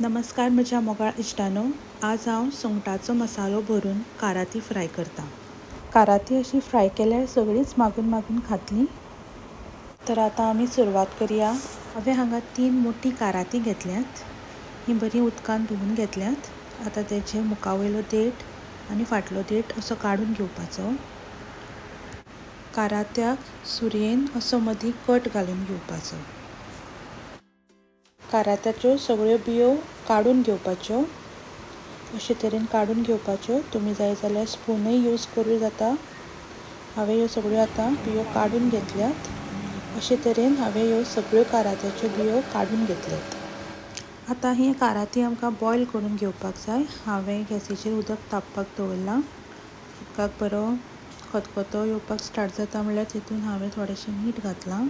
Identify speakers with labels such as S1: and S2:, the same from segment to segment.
S1: नमस्कार म्हज्या मोगाळ इश्टांनो, आज हांव सुंगटाचो मसालो भरून काराती फ्राय करतां। काराती अशी फ्राय केल्यार सगळींच मागून खातलीं। तर आतां आमी सुरवात करुया। हांवें हांगा 3 मोठी काराती घेतल्यात। हीं बरीं उदकान धुवून घेतल्यात। आतां तेजे मुखावयलो देठ आनी फाटलो देठ असो काडून घेवपाचो। कारात्याक सुरयेन असो मदीं कट घालून घेवपाचो। कारात्याच्यो सगळ्यो बियो काडून घेवपाच्यो। अशे तरेन काडून घेवपाच्यो। तुमी जाय जाल्यार स्पूनय यूज करूं जाता। हांवें ह्यो सगळ्यो आतां बियो काडून घेतल्यात। अशे तरेन हांवें ह्यो सगळ्यो कारात्याच्यो बियो काडून घेतल्यात। आतां ही काराती आमकां बॉयल करून घेवपाक जाय। हांवें गॅसीचेर उदक तापपाक दवरलां। उदकाक बरो खतखतो येवपाक स्टार्ट जाता म्हणल्यार तितून हांवें थोडेंशें मीठ घातलां।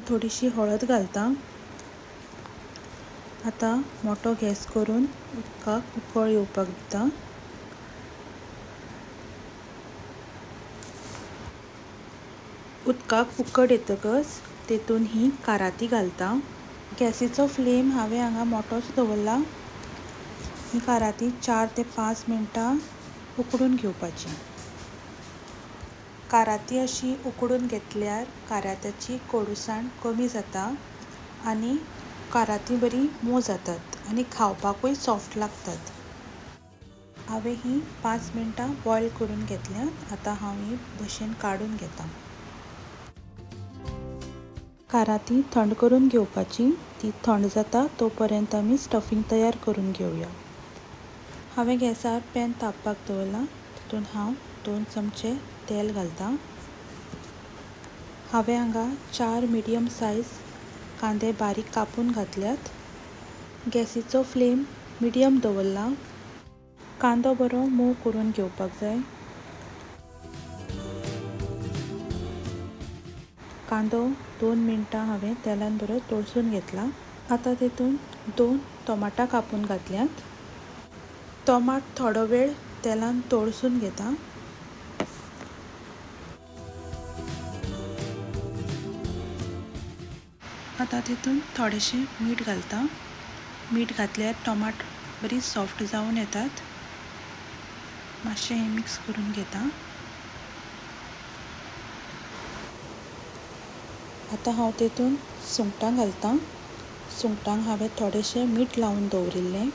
S1: थोडीशी हळद घालतां। आतां मोठो गॅस करून उदकाक उकळ येवपाक दितां। उदकाक उकड येतकच तेतून ही काराती घालतां। गॅसीचो फ्लेम हांवें हांगा मोठोच दवरला। ही काराती 4 ते 5 मिनटां उकडून घेवपाची। काराती अशी उकडून घेतल्यार कारात्याची कडूसाण कमी जाता आनी काराती बरी मोव जातात आनी खावपाकूय सॉफ्ट लागतात। हांवें ही 5 मिनटां बॉयल करून घेतल्यात। आतां हांव ही भशेन काडून घेतां। काराती थंड करून घेवपाची। ती थंड जाता तो पर्यंत आमी स्टफींग तयार करून घेवया। हांवें गॅसार पॅन तापपाक दवरला। तितून हांव 2 चमचे तेल घालतां। हांवें हांगा 4 मिडियम सायज कांदे बारीक कापून घातल्यात। गॅसीचो फ्लेम मिडियम दवरला। कांदो बरो मोव करून घेवपाक जाय। कांदो 2 मिनटां हांवें तेलान बरो तळसून घेतला। आतां तेतून 2 टोमाटां कापून घातल्यात। टोमाट थोडो वेळ तेलान तळसून घेतां। आतां तेतून थोडेंशें मीठ घालतां। मीठ घातल्यार टोमाट बरी सॉफ्ट जावन येतात। मातशें हें मिक्स करून घेतां। आतां हांव तेतून सुंगटां घालतां। सुंगटांक हांवें थोडेंशें मीठ लावन दवरिल्लें।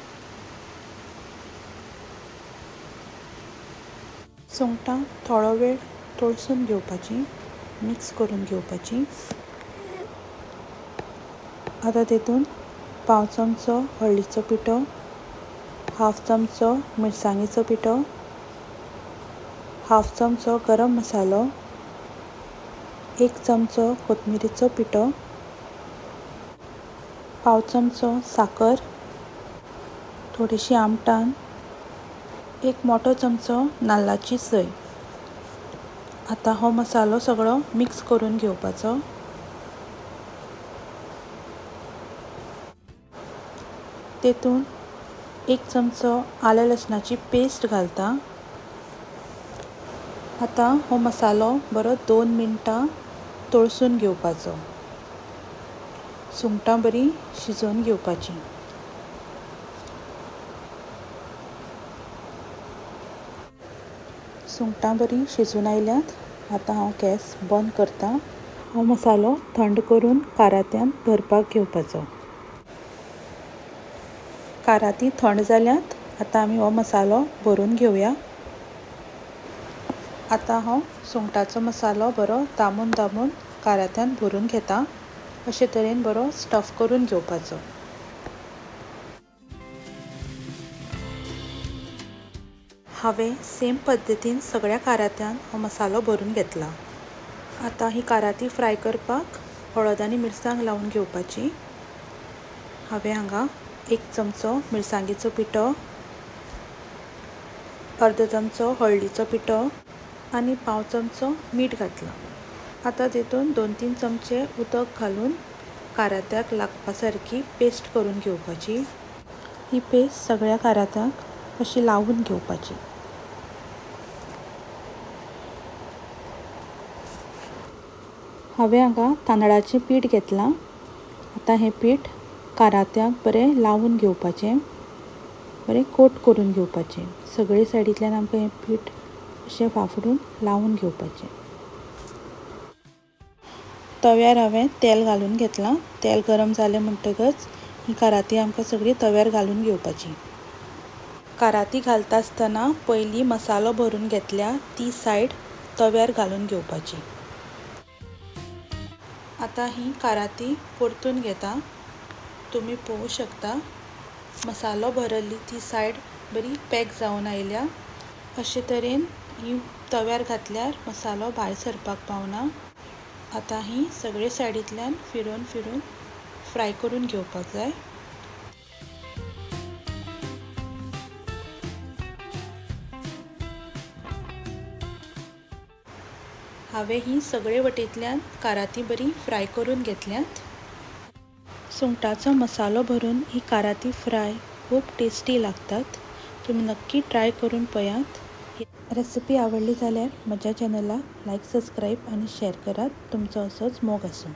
S1: सुंगटां थोडो वेळ तळसून घेवपाचीं, मिक्स करून घेवपाचीं। आतां तेतून पाव चमचो हळदीचो पिठो, हाफ चमचो मिरसांगेचो पिठो, हाफ चमचो गरम मसालो, 1 चमचो कोथमिरेचो पिठो, पाव चमचो साकर, थोडीशी आमटाण, 1 मोठो चमचो नाल्लाची सय। आतां हो मसालो सगळो मिक्स करून घेवपाचो। तेतून 1 चमचो आलं लसणाची पेस्ट घालतां। आतां हो मसालो बरो 2 मिनटां तळसून घेवपाचो। सुंगटां बरीं शिजोवन घेवपाचीं। सुंगटां बरीं शिजून आयल्यात। आतां हांव गॅस बंद करतां। हो मसालो थंड करून कारात्यान भरपाक घेवपाचो। काराती थंड जाल्यात। आतां आमी हो मसालो भरून घेवया। आतां हांव सुंगटाचो मसालो बरो दामून कारात्यान भरून घेतां। अशे तरेन बरो स्टफ करून घेवपाचो। हांवें सेम पद्दतीन सगळ्या कारात्यान हो मसालो भरून घेतला। आतां ही काराती फ्राय करपाक हळद आनी मिरसांग लावन घेवपाची। हांवें हांगा 1 चमचो मिरसांगेचो पिठो, अर्दो चमचो हळदीचो पिठो आनी पाव चमचो मीठ घातलां। आतां तेतून 2-3 चमचे उदक घालून कारात्याक लागपा सारकी पेस्ट करून घेवपाची। ही पेस्ट सगळ्या कारात्याक अशी लावून घेवपाची। हांवें हांगा तांदळाचें पीठ घेतलां। आतां हें पीठ कारात्याक बरें लावून घेवपाचें, बरें कोट करून घेवपाचें. सगळे सायडींतल्यान आमकां हें पीठ अशें वाफडून लावून घेवपाचें. तव्यार हांवें तेल घालून घेतलां. तेल गरम जालें म्हणटकच ही काराती आमकां सगळी तव्यार घालून घेवपाची. काराती घालता आसतना पयलीं मसालो भरून घेतल्या ती सायड तव्यार घालून घेवपाची. आतां ही काराती परतून घेता. तुमी पळोवंक शकता मसालो भरल्ली ती सायड बरी पॅक जावन आयल्या. अशे तरेन ही तव्यार घातल्यार मसालो भायर सरपाक पावना. आतां ही सगळे सायडींतल्यान फिरोन फिरोन फ्राय करून घेवपाक जाय. हांवें ही सगळे वटेंतल्यान काराती बरी फ्राय करून घेतल्यात. सुंगटाचो मसालो भरून ही काराती फ्राय खूब टेस्टी लागतात. तुमी नक्की ट्राय करून पळयात. रेसिपी आवडली जाल्यार म्हज्या चॅनलाक लायक, सबस्क्रायब आनी शेअर करात. तुमचो असोच मोग आसूं.